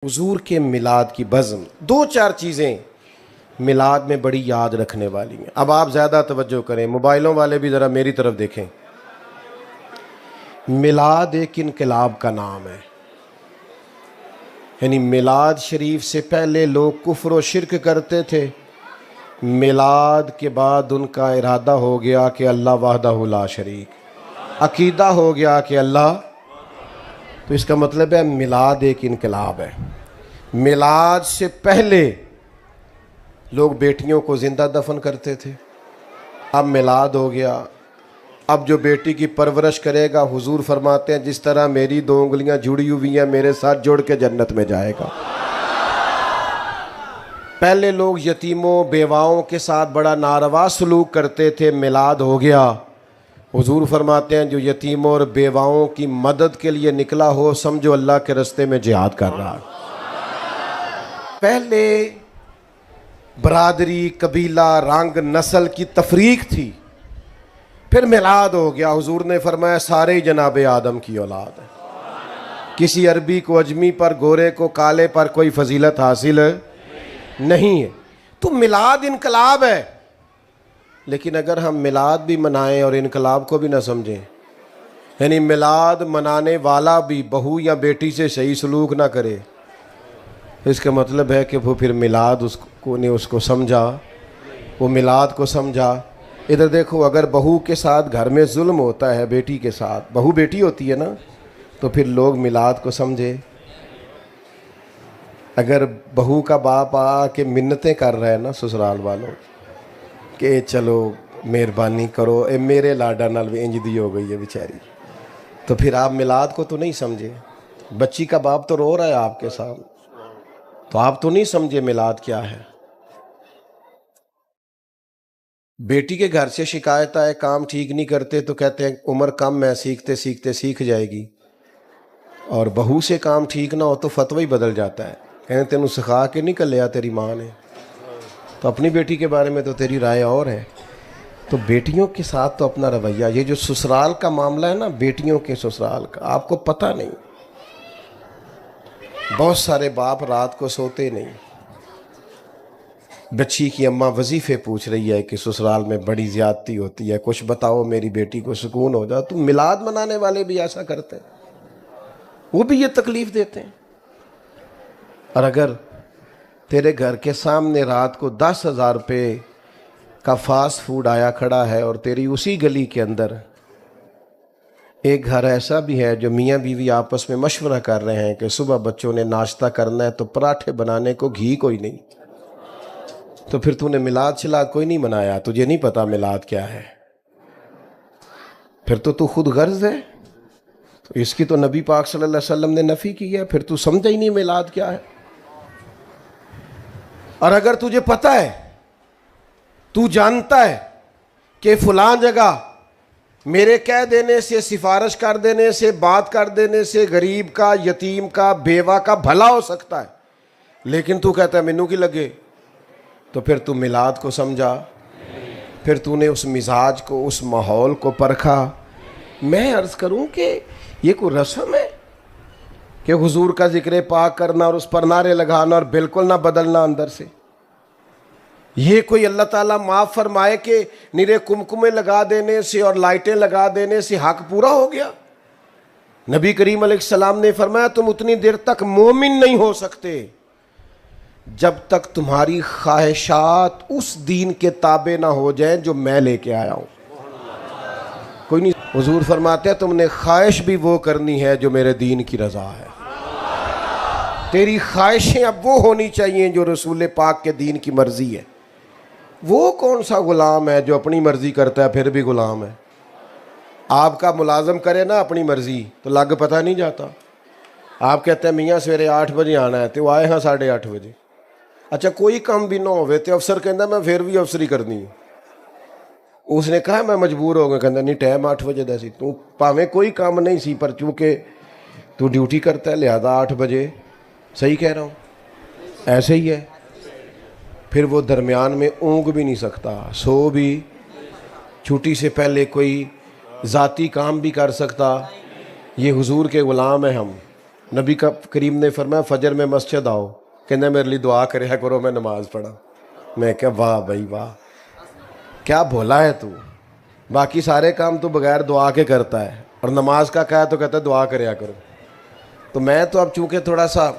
हुजूर के मिलाद की बज़्म, दो चार चीज़ें मिलाद में बड़ी याद रखने वाली हैं। अब आप ज़्यादा तवज्जो करें, मोबाइलों वाले भी ज़रा मेरी तरफ देखें। मिलाद एक इनकलाब का नाम है, यानी मिलाद शरीफ से पहले लोग कुफ्र व शिरक करते थे। मिलाद के बाद उनका इरादा हो गया कि अल्लाह वाहदहू ला शरीक, अकीदा हो गया कि अल्लाह। तो इसका मतलब है मिलाद एक इनकलाब है। मिलाद से पहले लोग बेटियों को ज़िंदा दफन करते थे, अब मिलाद हो गया। अब जो बेटी की परवरिश करेगा, हुजूर फरमाते हैं जिस तरह मेरी दो उंगलियां जुड़ी हुई हैं मेरे साथ जुड़ के जन्नत में जाएगा। पहले लोग यतीमों बेवाओं के साथ बड़ा नारवा सलूक करते थे, मिलाद हो गया। हुजूर फरमाते हैं जो यतीमों और बेवाओं की मदद के लिए निकला हो, समझो अल्लाह के रास्ते में जिहाद कर रहा है। पहले बरादरी, कबीला, रंग, नस्ल की तफरीक थी, फिर मिलाद हो गया। हुजूर ने फरमाया सारे ही जनाबे आदम की औलाद है। किसी अरबी को अजमी पर, गोरे को काले पर कोई फजीलत हासिल नहीं है। तो मिलाद इनकलाब है। लेकिन अगर हम मिलाद भी मनाएं और इनकलाब को भी ना समझें, यानी मिलाद मनाने वाला भी बहू या बेटी से सही सलूक ना करे, इसका मतलब है कि वो फिर मिलाद उसको ने उसको समझा, वो मिलाद को समझा। इधर देखो, अगर बहू के साथ घर में जुल्म होता है, बेटी के साथ, बहू बेटी होती है ना, तो फिर लोग मिलाद को समझे। अगर बहू का बाप आके मिन्नतें कर रहा है ना ससुराल वालों कि चलो मेहरबानी करो, ए मेरे लाडा नाल भी इंज दी हो गई है बेचारी, तो फिर आप मिलाद को तो नहीं समझे। बच्ची का बाप तो रो रहा है आपके सामने, तो आप तो नहीं समझे मिलाद क्या है। बेटी के घर से शिकायत आए, काम ठीक नहीं करते, तो कहते हैं उम्र कम है, सीखते सीखते सीख जाएगी। और बहू से काम ठीक ना हो तो फतवा ही बदल जाता है, कहते तेनू सिखा के नहीं कलिया तेरी माँ ने। तो अपनी बेटी के बारे में तो तेरी राय और है। तो बेटियों के साथ तो अपना रवैया, ये जो ससुराल का मामला है ना, बेटियों के ससुराल का, आपको पता नहीं, बहुत सारे बाप रात को सोते नहीं। बच्ची की अम्मा वजीफे पूछ रही है कि ससुराल में बड़ी ज्यादती होती है, कुछ बताओ मेरी बेटी को सुकून हो जाए। तो मिलाद मनाने वाले भी ऐसा करते हैं, वो भी ये तकलीफ देते हैं। और अगर तेरे घर के सामने रात को 10,000 रुपये का फास्ट फूड आया खड़ा है और तेरी उसी गली के अंदर एक घर ऐसा भी है जो मियाँ बीवी आपस में मशवरा कर रहे हैं कि सुबह बच्चों ने नाश्ता करना है तो पराठे बनाने को घी कोई नहीं, तो फिर तूने मिलाद शिलाद कोई नहीं मनाया, तुझे नहीं पता मिलाद क्या है, फिर तो तू खुद गर्ज है। तो इसकी तो नबी पाक सल्लल्लाहु अलैहि वसल्लम ने नफ़ी की है, फिर तू समझा ही नहीं मिलाद क्या है। और अगर तुझे पता है, तू जानता है कि फलां जगह मेरे कह देने से, सिफारिश कर देने से, बात कर देने से गरीब का, यतीम का, बेवा का भला हो सकता है, लेकिन तू कहता है मैनू की लगे, तो फिर तू मिलाद को समझा, फिर तूने उस मिजाज को, उस माहौल को परखा। मैं अर्ज़ करूं कि ये कोई रस्म है कि हुजूर का जिक्र पाक करना और उस पर नारे लगाना और बिल्कुल ना बदलना अंदर से। ये कोई अल्लाह ताला माफ़ फरमाए कि निरे कुमकुमे लगा देने से और लाइटें लगा देने से हक पूरा हो गया। नबी करीम अलैहिस्सलाम ने फरमाया तुम उतनी देर तक मोमिन नहीं हो सकते जब तक तुम्हारी ख्वाहिशात उस दीन के ताबे ना हो जाए जो मैं लेके आया हूँ। कोई नहीं, हुजूर फरमाते हैं तुमने ख्वाहिश भी वो करनी है जो मेरे दीन की रजा है। तेरी ख्वाहिशें अब वो होनी चाहिए जो रसूल पाक के दीन की मर्जी है। वो कौन सा गुलाम है जो अपनी मर्जी करता है फिर भी गुलाम है। आपका मुलाजम करे ना अपनी मर्जी तो लग पता नहीं जाता। आप कहते हैं मियाँ सवेरे 8 बजे आना है, तो आए हाँ 8:30 बजे। अच्छा कोई काम भी ना होवे तो अफसर कहता मैं फिर भी अफसरी करनी है। उसने कहा मैं मजबूर हो गया, कहता नहीं टाइम 8 बजे दा सी, तू भावें कोई काम नहीं सी पर चूँकि तू ड्यूटी करता है लिहाजा 8 बजे। सही कह रहा हूँ, ऐसे ही है। फिर वो दरमियान में ऊँग भी नहीं सकता, सो भी, छुट्टी से पहले कोई ज़ाती काम भी कर सकता। ये हुजूर के ग़ुलाम हैं हम, नबी का करीम ने फरमाया फजर में मस्जिद आओ, कहने मेरे लिए दुआ करे करो, मैं नमाज पढ़ा। मैं क्या वाह भाई वाह, क्या भोला है तू, बाकी सारे काम तो बगैर दुआ के करता है और नमाज का कहा तो कहता है दुआ करया करो। तो मैं तो अब चूंकि थोड़ा सा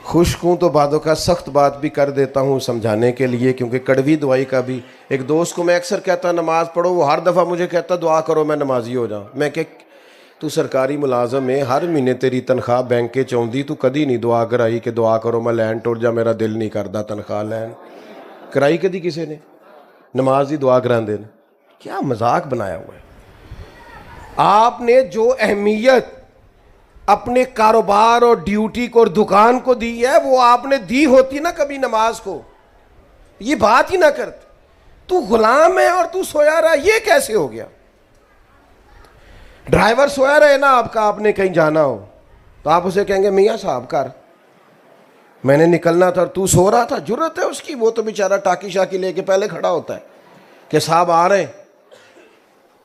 खुश्क हूँ तो बातों का सख्त बात भी कर देता हूँ समझाने के लिए, क्योंकि कड़वी दुआई का भी। एक दोस्त को मैं अक्सर कहता नमाज पढ़ो, वो हर दफ़ा मुझे कहता दुआ करो मैं नमाजी हो जाऊँ। मैं कह तू सरकारी मुलाजम है, हर महीने तेरी तनख्वाह बैंक के चौंदी, तू कदी नहीं दुआ कराई कि दुआ करो मैं लैन टुर जा, मेरा दिल नहीं करता तनख्वाह लैन कराई कदी किसी ने, नमाज की दुआ करांदे ने। क्या मजाक बनाया हुआ है। आपने जो अहमियत अपने कारोबार और ड्यूटी को और दुकान को दी है, वो आपने दी होती ना कभी नमाज को, ये बात ही ना करते। तू गुलाम है और तू सोया रहा, ये कैसे हो गया। ड्राइवर सोया रहे ना आपका, आपने कहीं जाना हो तो आप उसे कहेंगे मियाँ साहब कर, मैंने निकलना था और तू सो रहा था। जुर्रत है उसकी, वो तो बेचारा टाकी शाकी लेके पहले खड़ा होता है कि साहब आ रहे हैं।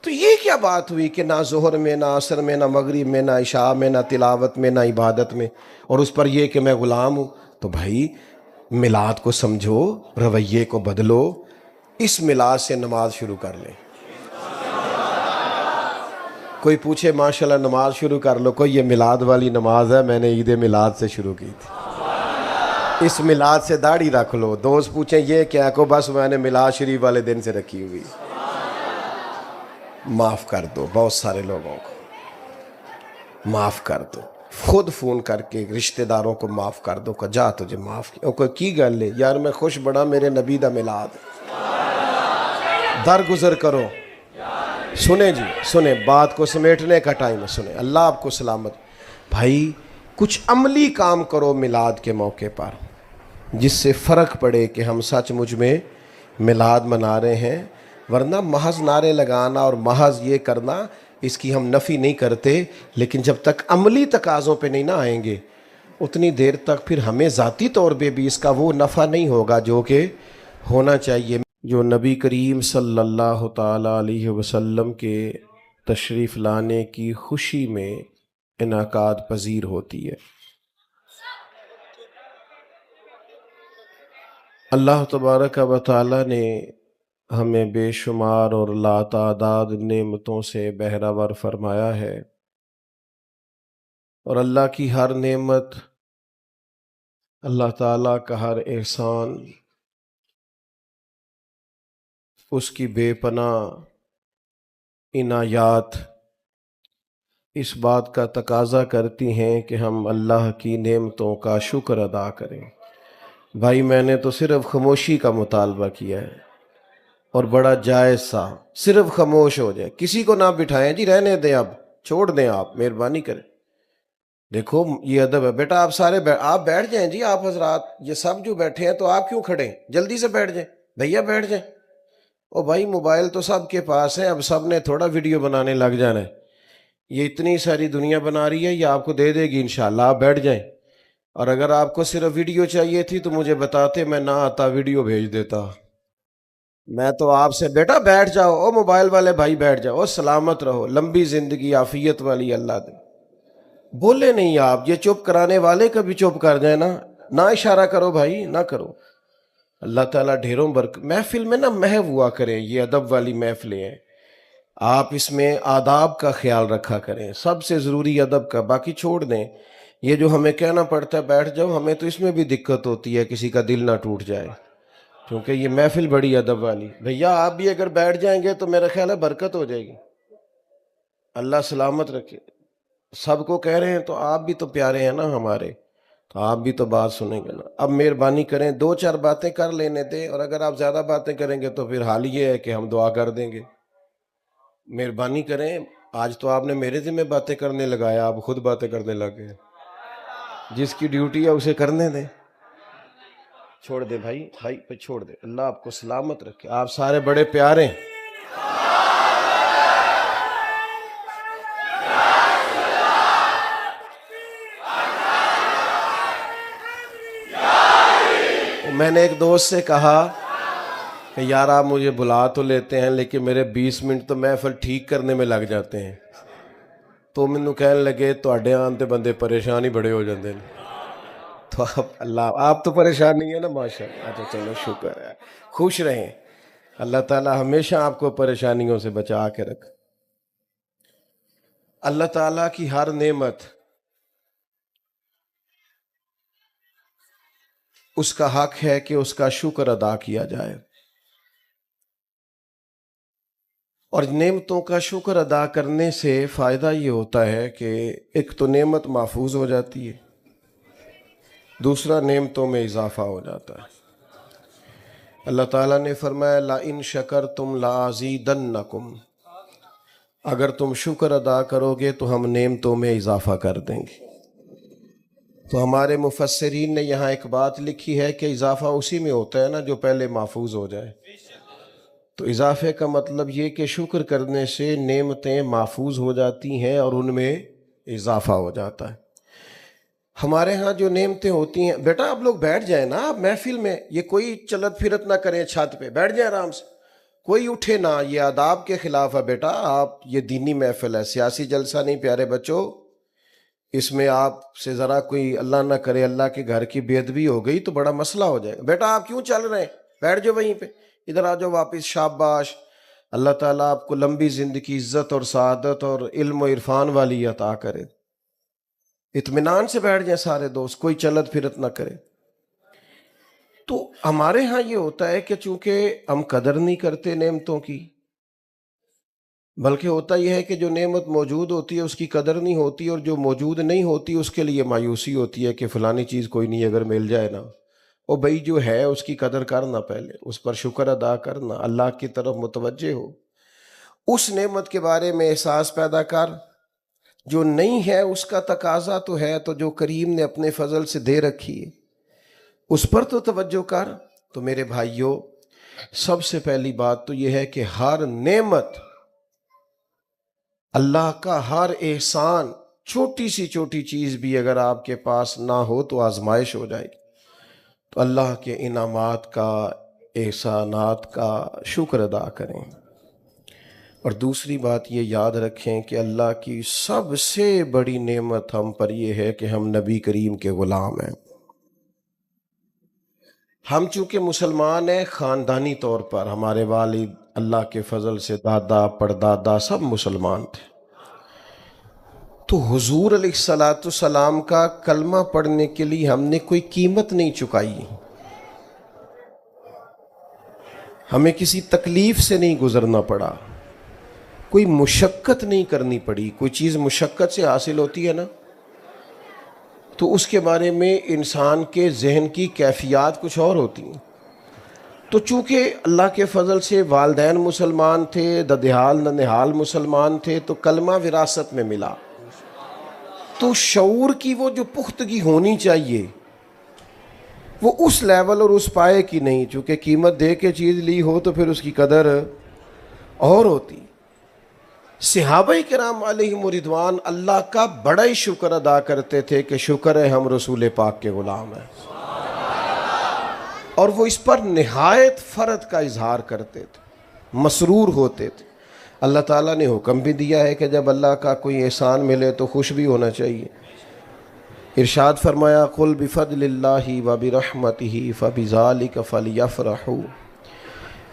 तो ये क्या बात हुई कि ना जोहर में, ना असर में, ना मगरिब में, ना इशा में, ना तिलावत में, ना इबादत में, और उस पर यह कि मैं गुलाम हूँ। तो भाई मिलाद को समझो, रवैये को बदलो, इस मिलाद से नमाज शुरू कर ले। कोई पूछे माशाल्लाह नमाज शुरू कर लो, कोई ये मिलाद वाली नमाज है, मैंने ईद मिलाद से शुरू की थी, इस मिलाद से दाढ़ी रख लो। दोस्त पूछे ये क्या, को बस मैंने मिलाद शरीफ वाले दिन से रखी हुई। माफ़ कर दो, बहुत सारे लोगों को माफ़ कर दो, खुद फ़ोन करके रिश्तेदारों को माफ़ कर दो कि जा तुझे माफ़ किया। कोई की गल है यार, मैं खुश बड़ा, मेरे नबी दा मिलाद, दरगुजर करो। सुने जी सुने, बात को समेटने का टाइम है, सुने। अल्लाह आपको सलामत। भाई कुछ अमली काम करो मिलाद के मौके पर, जिससे फ़र्क पड़े कि हम सचमुच में मिलाद मना रहे हैं। वरना महज नारे लगाना और महज ये करना, इसकी हम नफ़ी नहीं करते, लेकिन जब तक अमली तकाज़ों पे नहीं ना आएंगे उतनी देर तक फिर हमें ज़ाती तौर पे भी इसका वो नफ़ा नहीं होगा जो कि होना चाहिए, जो नबी करीम सल्लल्लाहु ताला अलैहि वसल्लम के तशरीफ़ लाने की खुशी में इनाकाद पजीर होती है। अल्लाह तबारक व तआला ने हमें बेशुमार और लातादाद नेमतों से बहरावर फरमाया है, और अल्लाह की हर नेमत, अल्लाह ताला का हर एहसान, उसकी बेपनाह इनायात इस बात का तकाजा करती हैं कि हम अल्लाह की नेमतों का शुक्र अदा करें। भाई मैंने तो सिर्फ खामोशी का मुतालबा किया है, और बड़ा जायज़ सा, सिर्फ खामोश हो जाए, किसी को ना बिठाएं जी, रहने दें, अब छोड़ दें, आप मेहरबानी करें। देखो ये अदब है बेटा, आप सारे आप बैठ जाएं जी, आप हजरात ये सब जो बैठे हैं, तो आप क्यों खड़े हैं, जल्दी से बैठ जाएं भैया, बैठ जाएं। ओ भाई मोबाइल तो सबके पास है, अब सब ने थोड़ा वीडियो बनाने लग जाना है, ये इतनी सारी दुनिया बना रही है, ये आपको दे देगी इंशाल्लाह, आप बैठ जाएं। और अगर आपको सिर्फ वीडियो चाहिए थी तो मुझे बताते, मैं ना आता वीडियो भेज देता। मैं तो आपसे बेटा बैठ जाओ, ओ मोबाइल वाले भाई बैठ जाओ, ओ सलामत रहो, लंबी जिंदगी आफियत वाली अल्लाह दे। बोले नहीं आप, ये चुप कराने वाले कभी चुप कर जाए ना, ना इशारा करो भाई, ना करो। अल्लाह ताला ढेरों बरकत। महफिल में ना महव हुआ करें, ये अदब वाली महफिलें हैं, आप इसमें आदाब का ख्याल रखा करें, सबसे ज़रूरी अदब का, बाकी छोड़ दें। ये जो हमें कहना पड़ता है बैठ जाओ, हमें तो इसमें भी दिक्कत होती है, किसी का दिल ना टूट जाए, क्योंकि ये महफिल बड़ी अदब वाली। भैया आप भी अगर बैठ जाएंगे तो मेरा ख्याल है बरकत हो जाएगी, अल्लाह सलामत रखे। सबको कह रहे हैं तो आप भी तो प्यारे हैं ना हमारे, तो आप भी तो बात सुनेंगे ना। अब मेहरबानी करें, दो चार बातें कर लेने दें, और अगर आप ज़्यादा बातें करेंगे तो फिर हाल ये है कि हम दुआ कर देंगे। मेहरबानी करें, आज तो आपने मेरे ज़िम्मे बातें करने लगाया, आप खुद बातें करने लग गए। जिसकी ड्यूटी है उसे करने दें, छोड़ दे भाई, भाई पे छोड़ दे। अल्लाह आपको सलामत रखे, आप सारे बड़े प्यारे हैं। मैंने एक दोस्त से कहा कि यार आप मुझे बुला तो लेते हैं, लेकिन मेरे 20 मिनट तो महफिल ठीक करने में लग जाते हैं। तो मैनू कहन लगे तुहाडे आन ते बंदे परेशान ही बड़े हो जाते हैं। तो आप तो परेशान नहीं है ना माशाअल्लाह। अच्छा चलो शुक्र है, खुश रहें। अल्लाह ताला हमेशा आपको परेशानियों से बचा के रखे। अल्लाह ताला की हर नेमत उसका हक है कि उसका शुक्र अदा किया जाए, और नेमतों का शुक्र अदा करने से फ़ायदा ये होता है कि एक तो नेमत महफूज हो जाती है, दूसरा नेमतों में इजाफा हो जाता है। अल्लाह ताला ने फरमाया ला इन शकर तुम लाज़ीदन्नकुम, अगर तुम शुक्र अदा करोगे तो हम नेमतों में इजाफा कर देंगे। तो हमारे मुफस्सिरीन ने यहाँ एक बात लिखी है कि इजाफा उसी में होता है ना जो पहले महफूज हो जाए। तो इजाफे का मतलब ये कि शुक्र करने से नेमतें महफूज हो जाती हैं और उनमें इजाफा हो जाता है। हमारे यहाँ जो नेमतें होती हैं, बेटा आप लोग बैठ जाए ना, आप महफिल में ये कोई चलत फिरत ना करें, छत पे बैठ जाए आराम से, कोई उठे ना, ये आदाब के खिलाफ है बेटा। आप ये दीनी महफिल है, सियासी जलसा नहीं प्यारे बच्चों। इसमें आपसे ज़रा कोई अल्लाह ना करे अल्लाह के घर की बेअदबी हो गई तो बड़ा मसला हो जाएगा। बेटा आप क्यों चल रहे हैं, बैठ जाओ वहीं पे, इधर आ जाओ वापस, शाबाश। अल्लाह ताला आपको लंबी ज़िंदगी, इज़्ज़त और सआदत और इल्म और इरफान वाली अता करे। इत्मीनान से बैठ जाए सारे दोस्त, कोई चलत फिरत ना करे। तो हमारे यहाँ ये होता है कि चूंकि हम कदर नहीं करते नेमतों की, बल्कि होता यह है कि जो नेमत मौजूद होती है उसकी कदर नहीं होती, और जो मौजूद नहीं होती उसके लिए मायूसी होती है कि फ़लानी चीज़ कोई नहीं, अगर मिल जाए ना, ओ भाई जो है उसकी कदर करना, पहले उस पर शुक्र अदा करना, अल्लाह की तरफ मुतवज्जे हो, उस नेमत के बारे में एहसास पैदा कर। जो नहीं है उसका तकाजा तो है, तो जो करीम ने अपने फजल से दे रखी है उस पर तो तवज्जो कर। तो मेरे भाइयों, सबसे पहली बात तो यह है कि हर नेमत, अल्लाह का हर एहसान, छोटी सी छोटी चीज़ भी अगर आपके पास ना हो तो आजमाइश हो जाएगी। तो अल्लाह के इनामात का, एहसानात का शुक्र अदा करें। और दूसरी बात ये याद रखें कि अल्लाह की सबसे बड़ी नेमत हम पर यह है कि हम नबी करीम के ग़ुलाम हैं। हम चूँकि मुसलमान हैं, ख़ानदानी तौर पर हमारे वालिद अल्लाह के फजल से दादा परदादा सब मुसलमान थे। तो हुजूर अलैहिस्सलाम का कलमा पढ़ने के लिए हमने कोई कीमत नहीं चुकाई, हमें किसी तकलीफ से नहीं गुजरना पड़ा, कोई मुशक्क़त नहीं करनी पड़ी। कोई चीज़ मुशक्क़त से हासिल होती है ना, तो उसके बारे में इंसान के जहन की कैफियत कुछ और होती हैं। तो चूँकि अल्लाह के फ़ज़ल से वालिदैन मुसलमान थे, ददेहाल ननिहाल मुसलमान थे, तो कलमा विरासत में मिला। तो शऊर की वो जो पुख्तगी होनी चाहिए वो उस लेवल और उस पाए की नहीं। चूँकि कीमत दे के चीज़ ली हो तो फिर उसकी कदर और होती। सहाबाए किराम अलैहिम रिदवान अल्लाह का बड़ा ही शुक्र अदा करते थे कि शुक्र है हम रसूल पाक के ग़ुलाम हैं, और वो इस पर निहायत फ़र्द का इजहार करते थे, मसरूर होते थे। अल्लाह ताला ने हुक्म भी दिया है कि जब अल्लाह का कोई एहसान मिले तो खुश भी होना चाहिए। इरशाद फरमाया कुल बिफ़ज़लिल्लाहि व बिरहमतिही फ़बिज़ालिका फ़लियफ़रहू।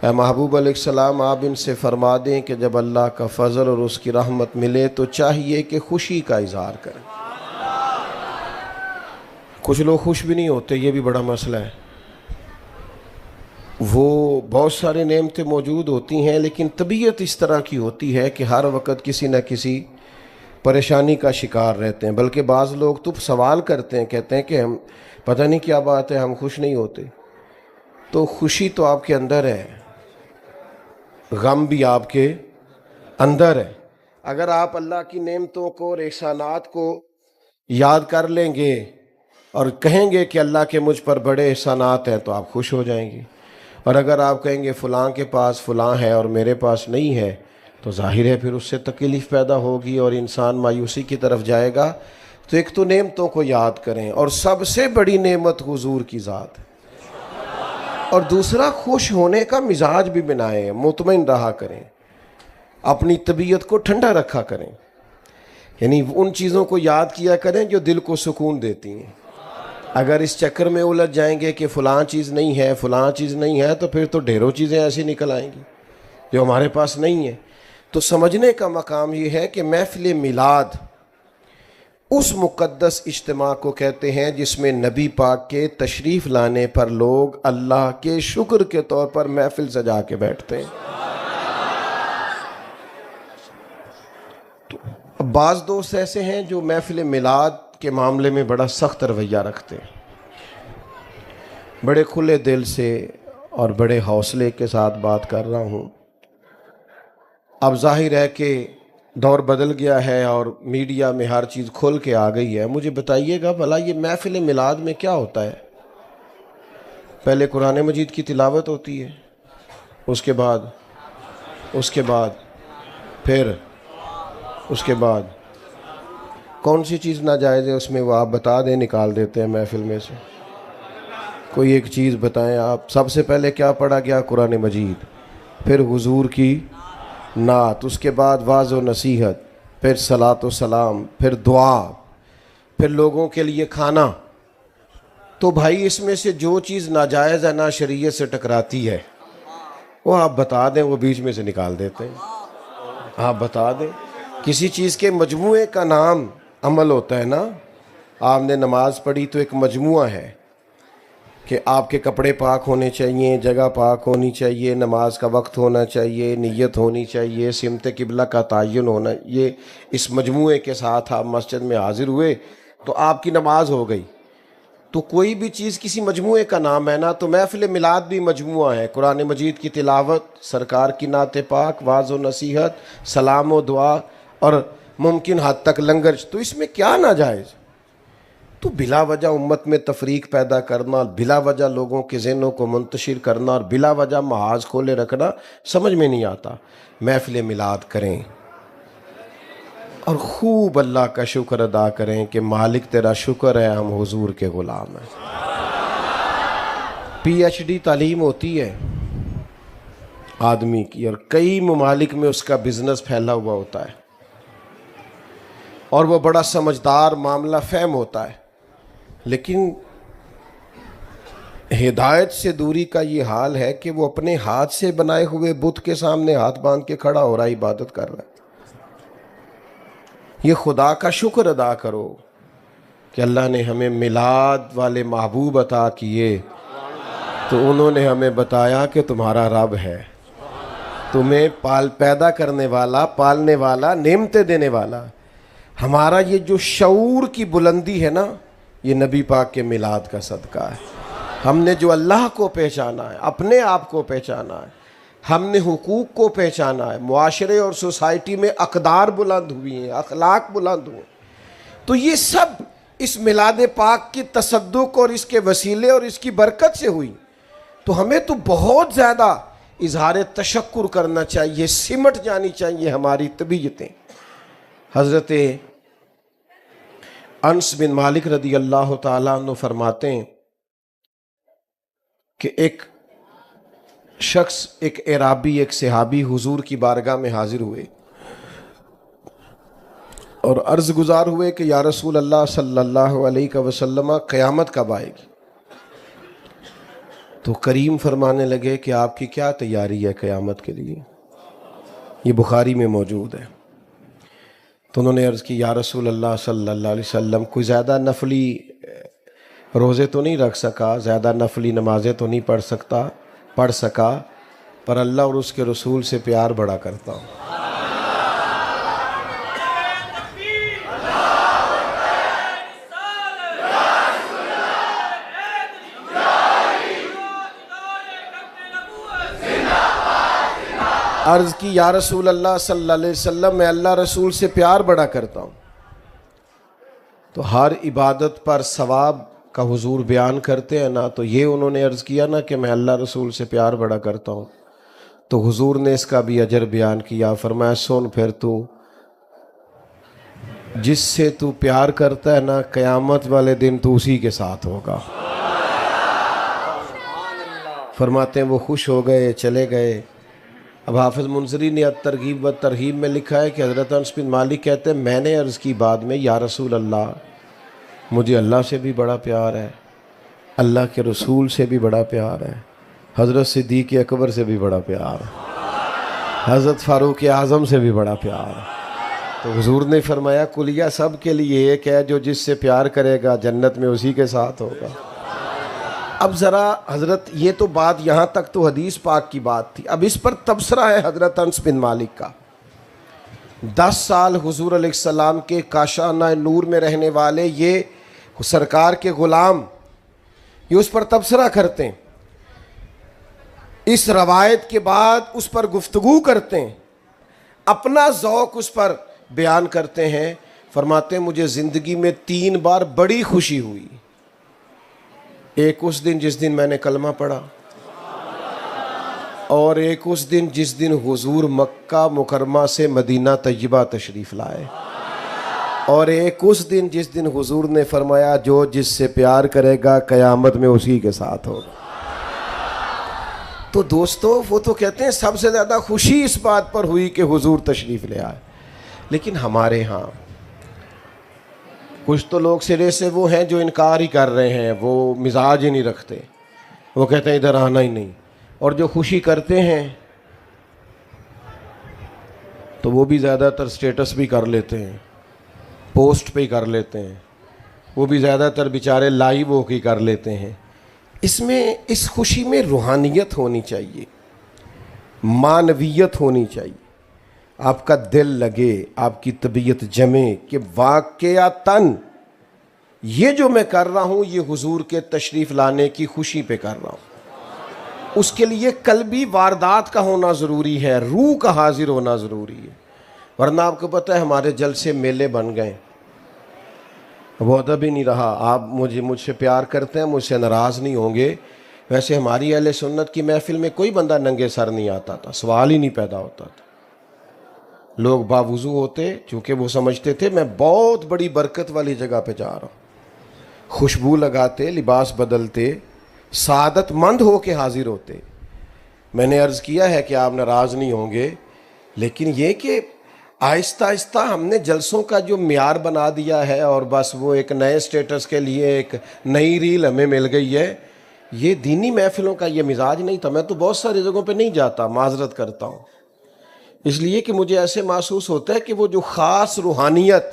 महबूब अलैहिस्सलाम आप इनसे फरमा दें कि जब अल्लाह का फ़ज़ल और उसकी रहमत मिले तो चाहिए कि खुशी का इजहार करें। कुछ लोग खुश भी नहीं होते, ये भी बड़ा मसला है। वो बहुत सारे नेमतें मौजूद होती हैं लेकिन तबीयत इस तरह की होती है कि हर वक्त किसी न किसी परेशानी का शिकार रहते हैं। बल्कि बाज़ लोग तो सवाल करते हैं, कहते हैं कि हम पता नहीं क्या बात है, हम खुश नहीं होते। तो खुशी तो आपके अंदर है, गम भी आपके अंदर है। अगर आप अल्लाह की नेमतों को और एहसानात को याद कर लेंगे और कहेंगे कि अल्लाह के मुझ पर बड़े एहसानात हैं तो आप खुश हो जाएंगे। और अगर आप कहेंगे फ़लाँ के पास फ़लाँ है और मेरे पास नहीं है तो जाहिर है फिर उससे तकलीफ़ पैदा होगी और इंसान मायूसी की तरफ जाएगा। तो एक तो नेमतों को याद करें, और सबसे बड़ी नेमत हुजूर की ज़ात है। और दूसरा, खुश होने का मिजाज भी बनाएं, मुतमईन रहा करें, अपनी तबीयत को ठंडा रखा करें। यानी उन चीज़ों को याद किया करें जो दिल को सुकून देती हैं। अगर इस चक्कर में उलझ जाएंगे कि फ़लाँ चीज़ नहीं है, फ़लाँ चीज़ नहीं है, तो फिर तो ढेरों चीज़ें ऐसी निकल आएंगी जो हमारे पास नहीं है। तो समझने का मकाम ये है कि महफ़िल मिलाद उस मुक़द्दस इज्तिमा को कहते हैं जिसमें नबी पाक के तशरीफ़ लाने पर लोग अल्लाह के शुक्र के तौर पर महफ़िल सजा के बैठते हैं। तो बाज़ दोस्त ऐसे हैं जो महफ़िल मिलाद के मामले में बड़ा सख्त रवैया रखते हैं, बड़े खुले दिल से और बड़े हौसले के साथ बात कर रहा हूँ। अब जाहिर है कि दौर बदल गया है और मीडिया में हर चीज़ खुल के आ गई है। मुझे बताइएगा भला ये महफ़िल मिलाद में क्या होता है? पहले कुरान मजीद की तिलावत होती है, उसके बाद कौन सी चीज़ नाजायज़ है उसमें, वो आप बता दें, निकाल देते हैं महफ़िल में से। कोई एक चीज़ बताएं आप। सबसे पहले क्या पढ़ा गया? कुरान मजीद, फिर हुजूर की नात, उसके बाद वाज़ व नसीहत, फिर सलात व सलाम, फिर दुआ, फिर लोगों के लिए खाना। तो भाई इसमें से जो चीज़ नाजायज़ है ना शरीयत से टकराती है वो आप बता दें, वो बीच में से निकाल देते हैं। आप बता दें। किसी चीज़ के मजमूए का नाम अमल होता है ना। आपने नमाज़ पढ़ी तो एक मजमुआ है कि आपके कपड़े पाक होने चाहिए, जगह पाक होनी चाहिए, नमाज का वक्त होना चाहिए, नीयत होनी चाहिए, सिमत किबला का तयन होना। ये इस मजमूए के साथ आप मस्जिद में हाजिर हुए तो आपकी नमाज हो गई। तो कोई भी चीज़ किसी मजमूए का नाम है ना, तो महफ़िल मिलाद भी मजमुआ है। कुरान मजीद की तिलावत, सरकार की नात पाक, वाज़ व नसीहत, सलाम व दुआ और मुमकिन हद तक लंगर। तो इसमें क्या नाजायज़? तो बिला वजह उम्मत में तफरीक पैदा करना, बिला वजह लोगों के ज़हनों को मुंतशिर करना और बिला वजह महाज खोले रखना समझ में नहीं आता। महफ़िल मिलाद करें और खूब अल्लाह का शुक्र अदा करें कि मालिक तेरा शुक्र है हम हुजूर के ग़ुलाम हैं। PhD तालीम होती है आदमी की और कई ममालिक में उसका बिज़नेस फैला हुआ होता है और वह बड़ा समझदार, मामला फ़हम होता है, लेकिन हिदायत से दूरी का ये हाल है कि वो अपने हाथ से बनाए हुए बुत के सामने हाथ बांध के खड़ा हो रहा है, इबादत कर रहा है। ये खुदा का शुक्र अदा करो कि अल्लाह ने हमें मिलाद वाले महबूब अता किए, तो उन्होंने हमें बताया कि तुम्हारा रब है, तुम्हें पैदा करने वाला, पालने वाला, नेमतें देने वाला। हमारा ये जो शऊर की बुलंदी है ना, ये नबी पाक के मिलाद का सदका है। हमने जो अल्लाह को पहचाना है, अपने आप को पहचाना है, हमने हुकूक को पहचाना है, मुआशरे और सोसाइटी में अक़दार बुलंद हुई हैं, अखलाक बुलंद हुए। तो ये सब इस मिलाद पाक की तसद्दुक़ और इसके वसीले और इसकी बरकत से हुई। तो हमें तो बहुत ज़्यादा इजहार तशक्कुर करना चाहिए, सिमट जानी चाहिए हमारी तबीयतें। हज़रत अनस बिन मालिक रदी अल्लाह ताला अन्हु फरमाते हैं कि एक शख्स, एक एराबी, एक सहाबी हुजूर की बारगाह में हाजिर हुए और अर्ज़ गुजार हुए कि या रसूल अल्लाह सल्लल्लाहु अलैहि वसल्लम क़यामत कब आएगी? तो करीम फरमाने लगे कि आपकी क्या तैयारी है क़यामत के लिए? ये बुखारी में मौजूद है। तो उन्होंने अर्ज़ की, या रसूल अल्लाह सल्लल्लाहु अलैहि वसल्लम, कोई ज़्यादा नफली रोज़े तो नहीं रख सका, ज़्यादा नफली नमाज़ें तो नहीं पढ़ सका, पर अल्लाह और उसके रसूल से प्यार बड़ा करता हूँ। अर्ज़ की, या रसूल अल्लाह सल्लल्लाहु अलैहि वसल्लम, मैं अल्लाह रसूल से प्यार बड़ा करता हूँ। तो हर इबादत पर सवाब का हुजूर बयान करते हैं ना, तो ये उन्होंने अर्ज़ किया ना कि मैं अल्लाह रसूल से प्यार बड़ा करता हूँ, तो हुजूर ने इसका भी अजर बयान किया। फरमाया, सुन फिर तू, जिससे तू प्यार करता है ना, क़यामत वाले दिन तू उसी के साथ होगा। फरमाते हैं वो खुश हो गए, चले गए अब हाफिज़ मुंज़री ने तरगीब व तरहीब में लिखा है कि हज़रत अनस बिन मालिक कहते हैं मैंने अर्ज़ की बाद में, या रसूल अल्लाह, मुझे अल्लाह से भी बड़ा प्यार है, अल्लाह के रसूल से भी बड़ा प्यार है, हज़रत सिद्दीक़ अकबर से भी बड़ा प्यार है, हज़रत फ़ारूक़ आज़म से भी बड़ा प्यार है। तो हुज़ूर ने फरमाया कुलिया सब के लिए एक है, जो जिससे प्यार करेगा जन्नत में उसी के साथ होगा। अब ज़रा हज़रत, ये तो बात यहाँ तक तो हदीस पाक की बात थी, अब इस पर तबसरा है हज़रत अनस बिन मालिक का। 10 साल हुज़ूर अलैहिस्सलाम के काशाना नूर में रहने वाले ये सरकार के ग़ुलाम, ये उस पर तबसरा करते हैं, इस रवायत के बाद उस पर गुफ्तगू करते हैं, अपना ज़ौक़ उस पर बयान करते हैं। फरमाते हैं मुझे ज़िंदगी में 3 बार बड़ी खुशी हुई। एक उस दिन जिस दिन मैंने कलमा पढ़ा, और एक उस दिन जिस दिन हुजूर मक्का मुकरमा से मदीना तय्यबा तशरीफ़ लाए, और एक उस दिन जिस दिन हुजूर ने फरमाया जो जिससे प्यार करेगा क़यामत में उसी के साथ होगा। तो दोस्तों वो तो कहते हैं सबसे ज़्यादा खुशी इस बात पर हुई कि हुजूर तशरीफ़ ले आए। लेकिन हमारे यहाँ कुछ तो लोग सिरे से वो हैं जो इनकार ही कर रहे हैं, वो मिजाज ही नहीं रखते, वो कहते हैं इधर आना ही नहीं। और जो खुशी करते हैं तो वो भी ज़्यादातर स्टेटस भी कर लेते हैं, पोस्ट पे ही कर लेते हैं, वो भी ज़्यादातर बेचारे लाइव हो के कर लेते हैं। इसमें, इस खुशी में रूहानियत होनी चाहिए, मानवियत होनी चाहिए, आपका दिल लगे, आपकी तबीयत जमे कि वाक़यातन ये जो मैं कर रहा हूँ ये हुजूर के तशरीफ़ लाने की खुशी पे कर रहा हूँ। उसके लिए कल्बी वारदात का होना ज़रूरी है, रूह का हाजिर होना ज़रूरी है। वरना आपको पता है हमारे जलसे मेले बन गए, वो अदब ही नहीं रहा। आप मुझसे प्यार करते हैं, मुझसे नाराज़ नहीं होंगे। वैसे हमारी अहले सुन्नत की महफिल में कोई बंदा नंगे सर नहीं आता था, सवाल ही नहीं पैदा होता था। लोग बावुज़ू होते, चूँकि वो समझते थे मैं बहुत बड़ी बरकत वाली जगह पे जा रहा हूँ, खुशबू लगाते, लिबास बदलते, सादतमंद हो के हाजिर होते। मैंने अर्ज़ किया है कि आप नाराज़ नहीं होंगे, लेकिन ये कि आहिस्ता आहिस्ता हमने जलसों का जो मियार बना दिया है और बस वो एक नए स्टेटस के लिए एक नई रील हमें मिल गई है। ये दीनी महफिलों का ये मिजाज नहीं था। मैं तो बहुत सारी जगहों पे नहीं जाता, माजरत करता हूँ, इसलिए कि मुझे ऐसे महसूस होता है कि वो जो ख़ास रूहानियत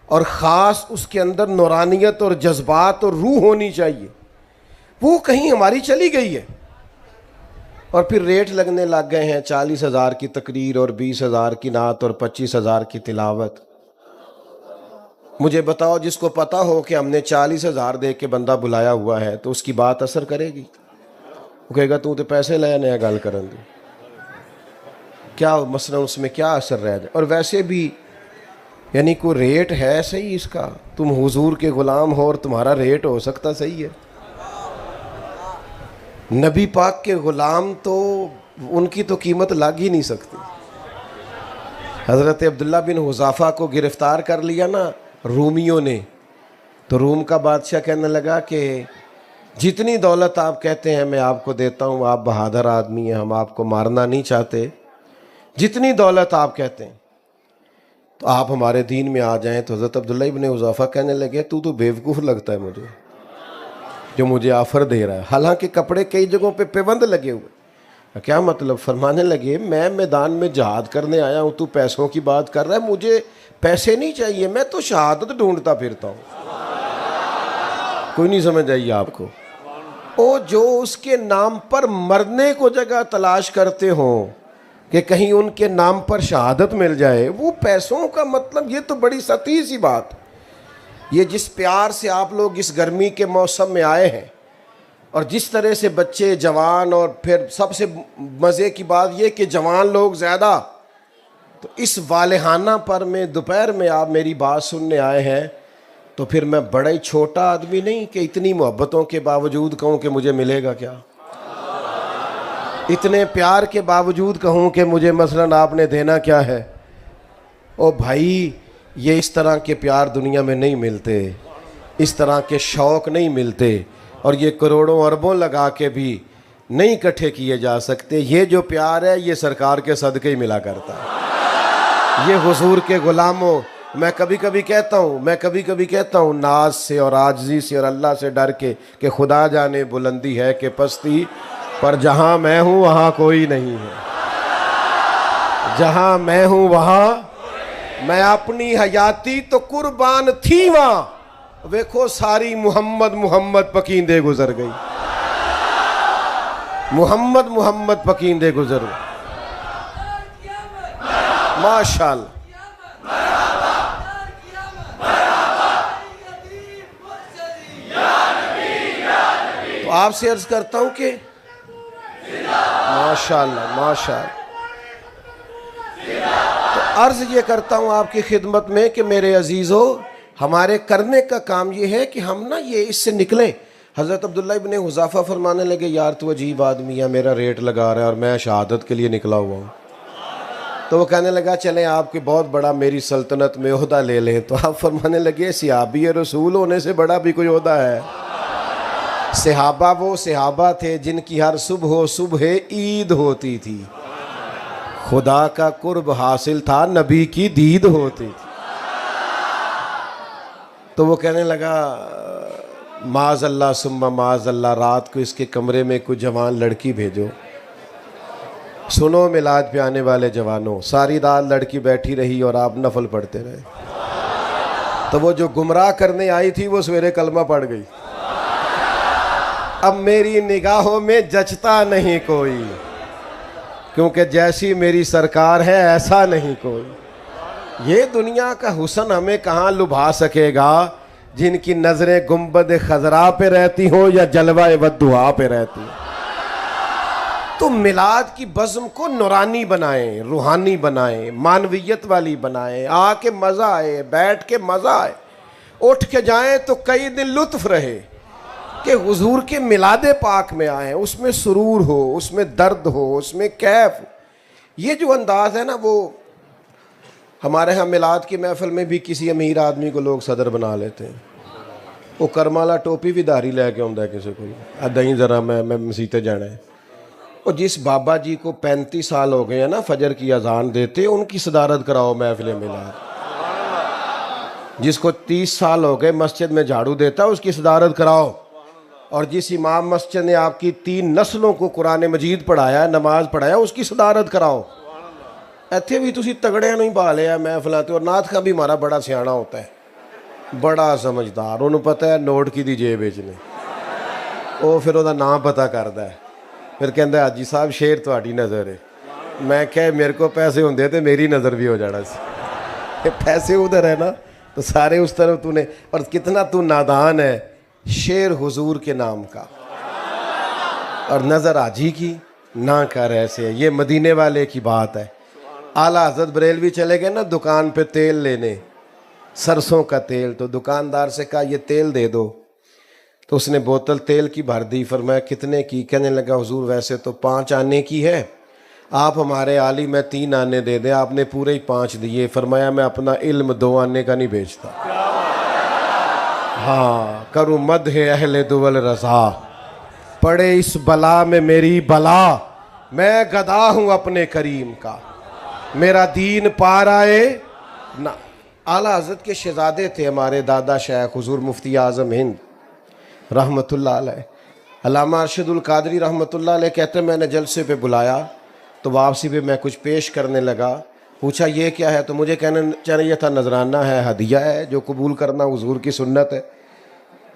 और ख़ास उसके अंदर नूरानियत और जज्बात और रूह होनी चाहिए, वो कहीं हमारी चली गई है। और फिर रेट लगने लग गए हैं 40,000 की तकरीर और 20,000 की नात और 25,000 की तिलावत। मुझे बताओ, जिसको पता हो कि हमने 40,000 दे के बंदा बुलाया हुआ है तो उसकी बात असर करेगी? वो कहेगा तू तो पैसे लाया, नया गल करन दी, क्या मसला उसमें क्या असर रह जाए। और वैसे भी यानी कोई रेट है सही इसका? तुम हुजूर के ग़ुलाम हो और तुम्हारा रेट हो सकता सही है? नबी पाक के ग़ुलाम तो उनकी तो कीमत लग ही नहीं सकती। हज़रत अब्दुल्ला बिन हुज़ाफ़ा को गिरफ़्तार कर लिया ना रूमियों ने, तो रूम का बादशाह कहने लगा कि जितनी दौलत आप कहते हैं मैं आपको देता हूँ, आप बहादुर आदमी हैं, हम आपको मारना नहीं चाहते, जितनी दौलत आप कहते हैं तो आप हमारे दीन में आ जाएं। तो हज़रत अब्दुल्ला इब्न हुज़ाफ़ा कहने लगे तू तो बेवकूफ़ लगता है मुझे, जो मुझे ऑफ़र दे रहा है। हालांकि कपड़े कई जगहों पे पाबंद लगे हुए। क्या मतलब? फरमाने लगे मैं मैदान में जहाद करने आया हूँ, तू पैसों की बात कर रहा है, मुझे पैसे नहीं चाहिए, मैं तो शहादत ढूंढता फिरता हूँ। कोई नहीं समझ आई आपको? ओ जो उसके नाम पर मरने को जगह तलाश करते हो कि कहीं उनके नाम पर शहादत मिल जाए, वो पैसों का मतलब, ये तो बड़ी सती सी बात। ये जिस प्यार से आप लोग इस गर्मी के मौसम में आए हैं और जिस तरह से बच्चे, जवान, और फिर सबसे मज़े की बात ये कि जवान लोग ज़्यादा, तो इस वालेहाना पर में दोपहर में आप मेरी बात सुनने आए हैं, तो फिर मैं बड़ा ही छोटा आदमी नहीं कि इतनी मोहब्बतों के बावजूद कहूँ कि मुझे मिलेगा क्या, इतने प्यार के बावजूद कहूँ कि मुझे मसलन आपने देना क्या है। ओ भाई, ये इस तरह के प्यार दुनिया में नहीं मिलते, इस तरह के शौक़ नहीं मिलते, और ये करोड़ों अरबों लगा के भी नहीं इकट्ठे किए जा सकते। ये जो प्यार है ये सरकार के सदक़े ही मिला करता है। ये हुजूर के गुलामों, मैं कभी कभी कहता हूँ नाज से और आजिज़ी से और अल्लाह से डर के कि खुदा जाने बुलंदी है कि पस्ती, पर जहाँ मैं हूँ वहाँ कोई नहीं है। जहाँ मैं हूँ वहाँ मैं अपनी हयाती तो कुर्बान थी वहाँ, देखो सारी मोहम्मद मोहम्मद पकींदे गुजर गई। मोहम्मद पकींदे गुजर गई। माशाअल्लाह। तो आपसे अर्ज करता हूं कि माशाअल्लाह माशाअल्लाह। तो अर्ज ये करता हूं आपकी खिदमत में कि मेरे अजीज़ों, हमारे करने का काम ये है कि हम ना ये इससे निकलें। हज़रत अब्दुल्ला इब्न हुज़ाफ़ा फरमाने लगे, यार तू अजीब आदमी है, मेरा रेट लगा रहा है और मैं शहादत के लिए निकला हुआ हूँ। तो वो कहने लगा चलें आपके बहुत बड़ा मेरी सल्तनत में ओहदा ले लें। तो आप फरमाने लगे सहाबी रसूल होने से बड़ा भी कोई ओहदा है? सहाबा वो सहाबा थे जिनकी हर सुबह ईद होती थी, खुदा का कुर्ब हासिल था, नबी की दीद होती थी। तो वो कहने लगा माज़अल्लाह सुम्मा माज़अल्लाह, रात को इसके कमरे में कोई जवान लड़की भेजो। सुनो मिलाद पे आने वाले जवानों, सारी रात लड़की बैठी रही और आप नफल पढ़ते रहे। तो वो जो गुमराह करने आई थी वो सवेरे कलमा पढ़ गई। अब मेरी निगाहों में जचता नहीं कोई, क्योंकि जैसी मेरी सरकार है ऐसा नहीं कोई। ये दुनिया का हुस्न हमें कहाँ लुभा सकेगा जिनकी नजरें गुंबद खजरा पे रहती हो या जलवा वद्दुहा पे रहती हो। तो मिलाद की बज़्म को नूरानी बनाएं, रूहानी बनाएं, मानवियत वाली बनाएं, आके मज़ा आए, बैठ के मज़ा आए, उठ के जाएं तो कई दिन लुत्फ रहे कि हुजूर के मिलादे पाक में आए, उसमें सुरूर हो, उसमें दर्द हो, उसमें कैफ। ये जो अंदाज़ है ना, वो हमारे यहाँ मिलाद की महफिल में भी किसी अमीर आदमी को लोग सदर बना लेते हैं। वो करमाला टोपी भी धारी लेके आਉਂਦਾ है किसी को, अदा ही ज़रा मैं मसीते जाना है। और जिस बाबा जी को 35 साल हो गए हैं ना फजर की अजान देते, उनकी सदारत कराओ महफिल मिलाद। जिसको 30 साल हो गए मस्जिद में झाड़ू देता है उसकी सदारत कराओ। और जिस इमाम मस्जिद ने आपकी 3 नस्लों को कुरान मजीद पढ़ाया, नमाज पढ़ाया, उसकी सदारत कराओ। इतने भी तुसी तगड़े नहीं पा लिया महफिल ते। और नाथ का भी हमारा बड़ा सियाना होता है, बड़ा समझदार, उन्होंने पता है नोट की जेब बेचने, वो फिर वह नाम पता करता है, फिर कहता हाजी साहब शेर थोड़ी नज़र है। मैं क्या मेरे को पैसे होंगे तो मेरी नज़र भी हो जाना सी। पैसे उधर है ना तो सारे उस तरफ तूने, और कितना तू नादान है। शेर हुजूर के नाम का और नज़र हाजी की ना कर ऐसे। ये मदीने वाले की बात है। आला हज़रत बरेलवी चले गए ना दुकान पे तेल लेने, सरसों का तेल। तो दुकानदार से कहा ये तेल दे दो। तो उसने बोतल तेल की भर दी। फरमाया कितने की? कहने लगा हुजूर वैसे तो 5 आने की है, आप हमारे आली में 3 आने दे दें। आपने पूरे ही 5 दिए। फरमाया मैं अपना इल्म 2 आने का नहीं बेचता। हाँ करूँ मद है अहले दुवल रज़ा, पड़े इस बला में मेरी बला, मैं गदा हूँ अपने करीम का, मेरा दीन पार आए ना। आला हज़रत के शहज़ादे थे हमारे दादा शेख हुजूर मुफ्ती आज़म हिंद रहमतुल्लाह अलैह। अल्लामा अरशदुल कादरी रहमतुल्लाह अलैह कहते मैंने जलसे पे बुलाया तो वापसी पे मैं कुछ पेश करने लगा। पूछा ये क्या है? तो मुझे कहना चाहिए था नजराना है, हदिया है जो कबूल करना हुजूर की सुन्नत है।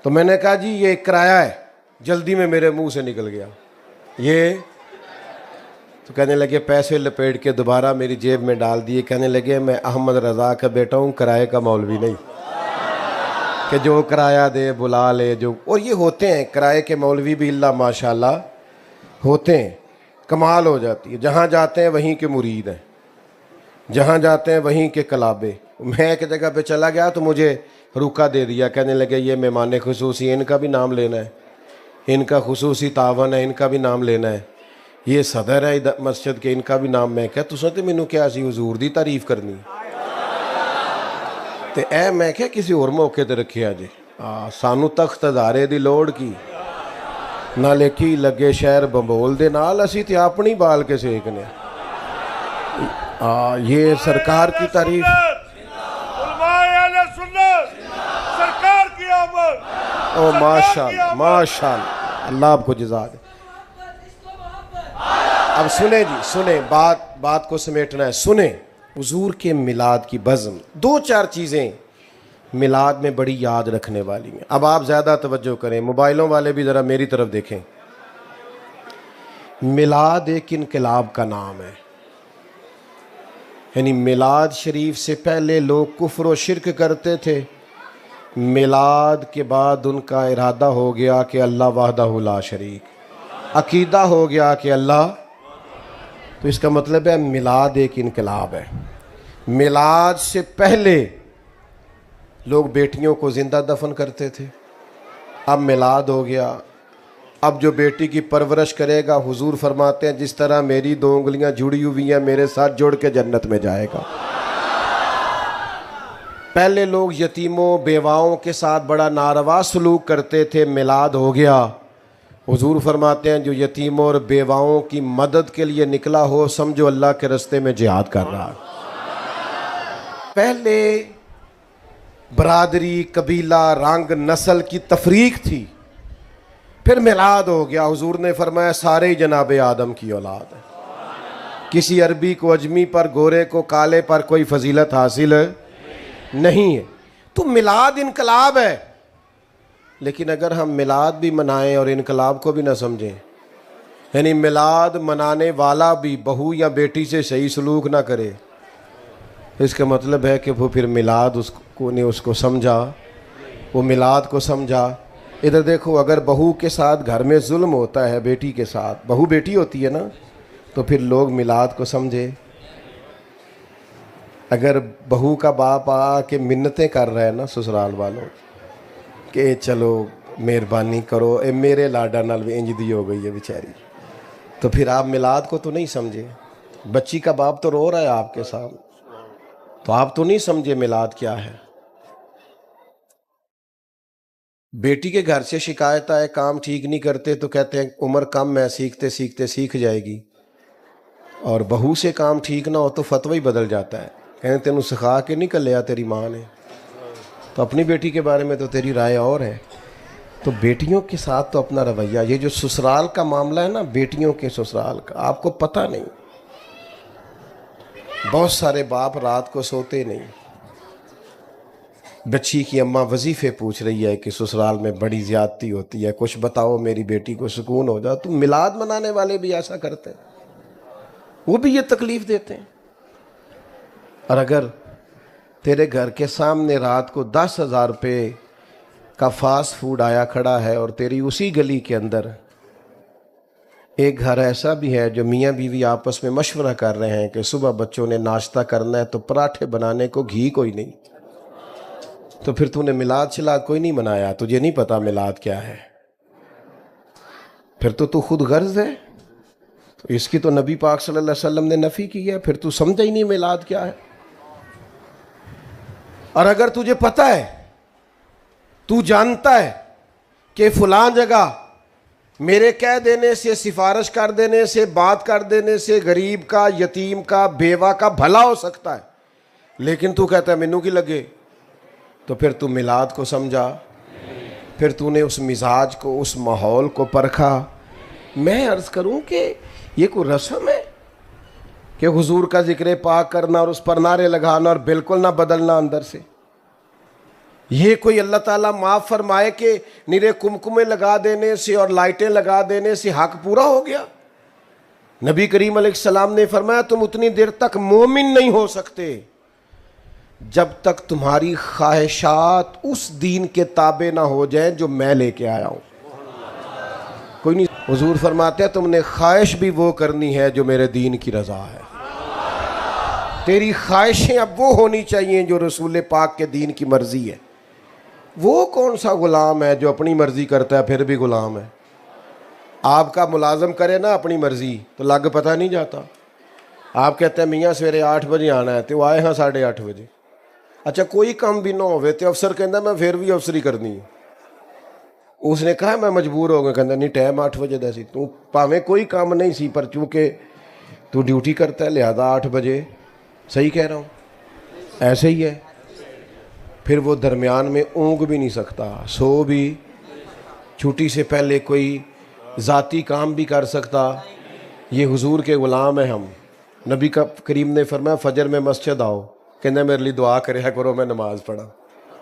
तो मैंने कहा जी ये किराया है। जल्दी में मेरे मुंह से निकल गया ये। तो कहने लगे पैसे लपेट के दोबारा मेरी जेब में डाल दिए। कहने लगे मैं अहमद रज़ा का बेटा हूँ, किराए का मौलवी नहीं कि जो किराया दे बुला ले जो। और ये होते हैं किराए के मौलवी भी अल्लाह माशाल्लाह होते हैं, कमाल हो जाती है। जहाँ जाते हैं वहीं के मुरीद हैं, जहाँ जाते हैं वहीं के कलाबे। मैं एक जगह पे चला गया तो मुझे रुका दे दिया। कहने लगे ये मेहमान खुसूसी, इनका भी नाम लेना है, इनका खुसूसी तावन है, इनका भी नाम लेना है, ये सदर है इधर मस्जिद के, इनका भी नाम। मैं क्या तुसा तो मैनू क्या सी हुजूर दी तारीफ करनी ते ए मैं क्या किसी और मौके ते रखिया जे। सानू तख्त हज़ारे दी लोड़ की। नाले की लगे शहर बंबोल दे नाल, असी तो अपनी बाल के सेकने। ये सरकार की तारीफ, सरकार की आमद। ओ माशाअल्लाह माशाअल्लाह, अल्लाह आपको जज़ा दे। अब सुने जी, सुने, बात को समेटना है। सुने, हुजूर के मिलाद की बज़्म, दो चार चीज़ें मिलाद में बड़ी याद रखने वाली हैं। अब आप ज़्यादा तवज्जो करें, मोबाइलों वाले भी ज़रा मेरी तरफ देखें। मिलाद एक इनकलाब का नाम है, यानी मिलाद शरीफ से पहले लोग कुफ्र व शिरक करते थे, मिलाद के बाद उनका इरादा हो गया कि अल्लाह वहदहु ला शरीक, अकीदा हो गया कि अल्लाह। तो इसका मतलब है मिलाद एक इनकलाब है। मिलाद से पहले लोग बेटियों को ज़िंदा दफन करते थे, अब मिलाद हो गया। अब जो बेटी की परवरिश करेगा, हुजूर फरमाते हैं जिस तरह मेरी दो उंगलियां जुड़ी हुई हैं मेरे साथ जुड़ के जन्नत में जाएगा। पहले लोग यतीमों बेवाओं के साथ बड़ा नारवा सलूक करते थे, मिलाद हो गया। हुजूर फरमाते हैं जो यतीमों और बेवाओं की मदद के लिए निकला हो, समझो अल्लाह के रास्ते में जिहाद कर रहा है। पहले बरादरी, कबीला, रंग, नस्ल की तफरीक थी, फिर मिलाद हो गया। हुजूर ने फरमाया सारे ही जनाब आदम की औलाद है, किसी अरबी को अजमी पर, गोरे को काले पर कोई फजीलत हासिल नहीं है। तो मिलाद इनकलाब है। लेकिन अगर हम मिलाद भी मनाएं और इनकलाब को भी ना समझें, यानी मिलाद मनाने वाला भी बहू या बेटी से सही सलूक ना करे, इसका मतलब है कि वो फिर मिलाद उसको ने उसको समझा, वो मिलाद को समझा। इधर देखो, अगर बहू के साथ घर में जुल्म होता है, बेटी के साथ, बहू बेटी होती है ना, तो फिर लोग मिलाद को समझे। अगर बहू का बाप आके मिन्नतें कर रहा है ना ससुराल वालों कि चलो मेहरबानी करो, ए मेरे लाडा नाल भी इंज दी हो गई है बेचारी, तो फिर आप मिलाद को तो नहीं समझे। बच्ची का बाप तो रो रहा है आपके सामने, तो आप तो नहीं समझे मिलाद क्या है। बेटी के घर से शिकायत आए, काम ठीक नहीं करते, तो कहते हैं उम्र कम है, सीखते सीखते सीख जाएगी। और बहू से काम ठीक ना हो तो फतवा ही बदल जाता है, कहते तेनू सिखा के नहीं कलिया तेरी माँ ने। तो अपनी बेटी के बारे में तो तेरी राय और है। तो बेटियों के साथ तो अपना रवैया, ये जो ससुराल का मामला है ना, बेटियों के ससुराल का, आपको पता नहीं, बहुत सारे बाप रात को सोते नहीं। बच्ची की अम्मा वजीफे पूछ रही है कि ससुराल में बड़ी ज्यादती होती है, कुछ बताओ मेरी बेटी को सुकून हो जाए। तो मिलाद मनाने वाले भी ऐसा करते हैं, वो भी ये तकलीफ देते हैं। और अगर तेरे घर के सामने रात को 10,000 रुपये का फास्ट फूड आया खड़ा है और तेरी उसी गली के अंदर एक घर ऐसा भी है जो मियाँ बीवी आपस में मशवरा कर रहे हैं कि सुबह बच्चों ने नाश्ता करना है तो पराठे बनाने को घी कोई नहीं, तो फिर तूने मिलाद शिलाद कोई नहीं मनाया, तुझे नहीं पता मिलाद क्या है, फिर तो तू खुद गर्ज है। तो इसकी तो नबी पाक सल्लल्लाहु अलैहि वसल्लम ने नफ़ी की है, फिर तू समझा ही नहीं मिलाद क्या है। और अगर तुझे पता है, तू जानता है कि फलां जगह मेरे कह देने से, सिफारिश कर देने से, बात कर देने से गरीब का, यतीम का, बेवा का भला हो सकता है, लेकिन तू कहता है मैनू की लगे, तो फिर तू मिलाद को समझा, फिर तूने उस मिजाज को, उस माहौल को परखा। मैं अर्ज़ करूं कि ये कोई रस्म है कि हुजूर का जिक्र पाक करना और उस पर नारे लगाना और बिल्कुल ना बदलना अंदर से? ये कोई अल्लाह ताला माफ़ फरमाए कि निरे कुमकुमे लगा देने से और लाइटें लगा देने से हक पूरा हो गया? नबी करीम अलैहिस्सलाम ने फरमाया तुम उतनी देर तक मोमिन नहीं हो सकते जब तक तुम्हारी ख्वाहिशात उस दीन के ताबे ना हो जाए जो मैं लेके आया हूँ। कोई नहीं, हुजूर फरमाते हैं तुमने ख्वाहिश भी वो करनी है जो मेरे दीन की रज़ा है। तेरी ख्वाहिशें अब वो होनी चाहिए जो रसूल पाक के दीन की मर्ज़ी है। वो कौन सा ग़ुलाम है जो अपनी मर्ज़ी करता है फिर भी ग़ुलाम है? आपका मुलाजम करे ना अपनी मर्ज़ी तो लग पता नहीं जाता। आप कहते हैं मियाँ सवेरे 8 बजे आना है तो वो आए हाँ 8:30 बजे। अच्छा कोई काम भी ना होवे तो अफसर कहता मैं फिर भी अफसरी करनी है। उसने कहा मैं मजबूर हो गया, कहता नहीं टाइम 8 बजे का सी, तू भावें कोई काम नहीं सी पर चूंकि तू ड्यूटी करता है लिहाजा 8 बजे। सही कह रहा हूँ, ऐसे ही है। फिर वो दरमियान में ऊँग भी नहीं सकता, सो भी, छुट्टी से पहले कोई ज़ाती काम भी कर सकता। ये हुजूर के ग़ुलाम हैं हम। नबी का करीम ने फरमाया फजर में मस्जिद आओ, कहना मेरे लिए दुआ करे करो, मैं नमाज़ पढ़ा।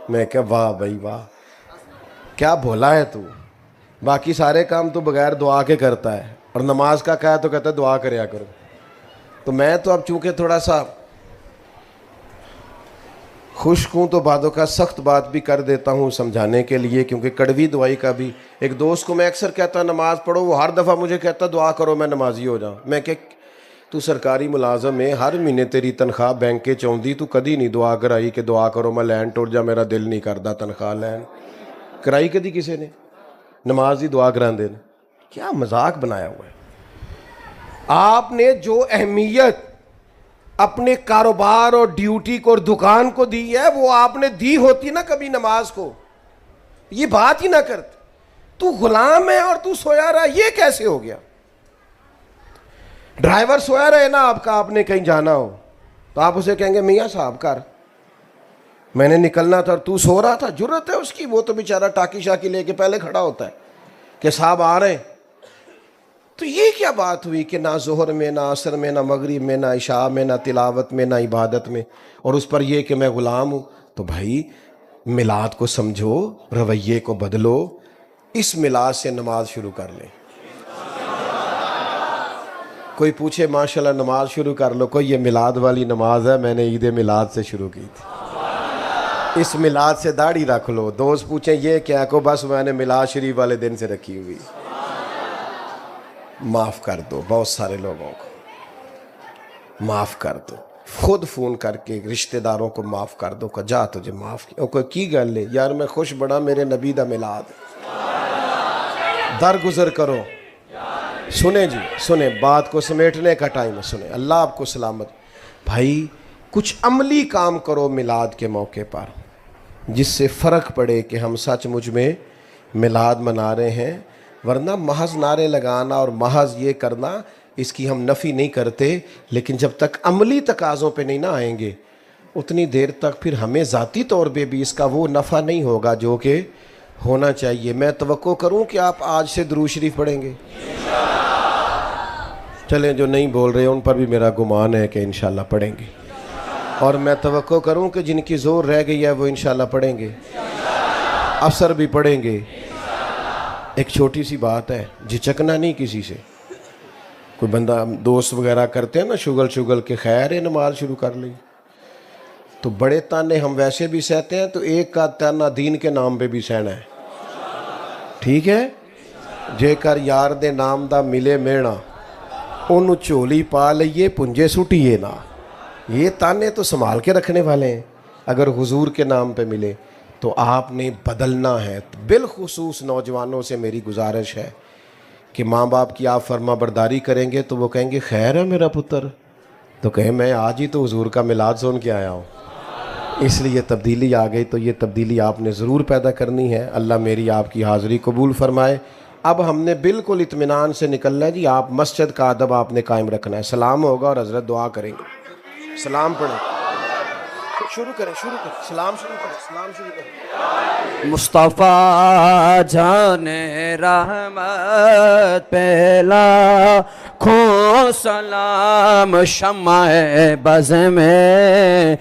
मैं क्या वाह भाई वाह, क्या भोला है तू, बाकी सारे काम तो बगैर दुआ के करता है और नमाज का कहा तो कहता है दुआ करया करो। तो मैं तो अब चूँकि थोड़ा सा खुश्क हूँ तो बातों का सख्त बात भी कर देता हूँ समझाने के लिए, क्योंकि कड़वी दुआई का भी। एक दोस्त को मैं अक्सर कहता नमाज़ पढ़ो, वो हर दफ़ा मुझे कहता दुआ करो मैं नमाजी हो जाऊँ। मैं क्या तू सरकारी मुलाजम है, हर महीने तेरी तनख्वाह बैंक के चाहती, तू कदी नहीं दुआ कराई कि दुआ करो मैं लैन टुर जा, मेरा दिल नहीं करता तनख्वाह लैन कराई कदी किसी ने? नमाज की दुआ कराते हैं। क्या मजाक बनाया हुआ है। आपने जो अहमियत अपने कारोबार और ड्यूटी को और दुकान को दी है वो आपने दी होती ना कभी नमाज को, ये बात ही ना करते। तू गुलाम है और तू सोया रहा, ये कैसे हो गया? ड्राइवर सोया रहे ना आपका, आपने कहीं जाना हो तो आप उसे कहेंगे मियाँ साहब कर, मैंने निकलना था और तू सो रहा था। जुर्रत है उसकी, वो तो बेचारा टाकी शाकी लेके पहले खड़ा होता है कि साहब आ रहे हैं। तो ये क्या बात हुई कि ना जोहर में, ना असर में, ना मगरिब में, ना इशा में, ना तिलावत में, ना इबादत में, और उस पर यह कि मैं गुलाम हूँ। तो भाई मिलाद को समझो, रवैये को बदलो, इस मिलाद से नमाज शुरू कर ले। कोई पूछे माशाल्लाह नमाज शुरू कर लो, कोई ये मिलाद वाली नमाज है, मैंने ईद मिलाद से शुरू की थी, इस मिलाद से दाढ़ी रख लो। दोस्त पूछे ये क्या, को बस मैंने मिलाद शरीफ वाले दिन से रखी हुई। माफ़ कर दो, बहुत सारे लोगों को माफ़ कर दो, खुद फ़ोन करके रिश्तेदारों को माफ़ कर दो कि जा तुझे माफ़ किया। कोई की गल है यार, मैं खुश बड़ा, मेरे नबी दा मिलाद, दरगुजर करो। सुने जी सुने, बात को समेटने का टाइम है, सुने। अल्लाह आपको सलामत। भाई कुछ अमली काम करो मिलाद के मौके पर, जिससे फ़र्क पड़े कि हम सचमुच में मिलाद मना रहे हैं। वरना महज नारे लगाना और महज ये करना, इसकी हम नफ़ी नहीं करते, लेकिन जब तक अमली तकाज़ों पे नहीं ना आएंगे उतनी देर तक फिर हमें ज़ाती तौर पे भी इसका वो नफ़ा नहीं होगा जो कि होना चाहिए। मैं तवक्को करूं कि आप आज से दुरूद शरीफ पढ़ेंगे। चलें, जो नहीं बोल रहे उन पर भी मेरा गुमान है कि इंशाल्लाह पढ़ेंगे, और मैं तवक्को करूं कि जिनकी ज़ोर रह गई है वो इंशाल्लाह पढ़ेंगे, अफसर भी पढ़ेंगे। एक छोटी सी बात है, झिझकना नहीं किसी से। कोई बंदा दोस्त वगैरह करते हैं ना शुगल के, खैर है नमाज शुरू कर ली, तो बड़े ताने हम वैसे भी सहते हैं, तो एक का ताना दीन के नाम पे भी सहना है। ठीक है, जेकर यार दे नाम दा मिले मेणा, उन्होंने झोली पा लइए पुंजे सुटिए ना। ये ताने तो संभाल के रखने वाले हैं। अगर हुजूर के नाम पे मिले तो आपने बदलना है। तो बिलखुसूस नौजवानों से मेरी गुजारिश है कि माँ बाप की आप फर्मा बरदारी करेंगे तो वो कहेंगे खैर है मेरा पुत्र, तो कहें मैं आज ही तो हुजूर का मिलाद सुन के आया हूँ, इसलिए तब्दीली आ गई। तो ये तब्दीली आपने ज़रूर पैदा करनी है। अल्लाह मेरी आपकी हाज़िरी कबूल फरमाए। अब हमने बिल्कुल इत्मीनान से निकलना है जी। आप मस्जिद का अदब आपने कायम रखना है। सलाम होगा और हज़रत दुआ करेंगे। सलाम पढ़ें, शुरू करें सलाम शुरू करें। मुस्तफ़ा जाने रहमत पहला खो सलाम शम्मा बज़ में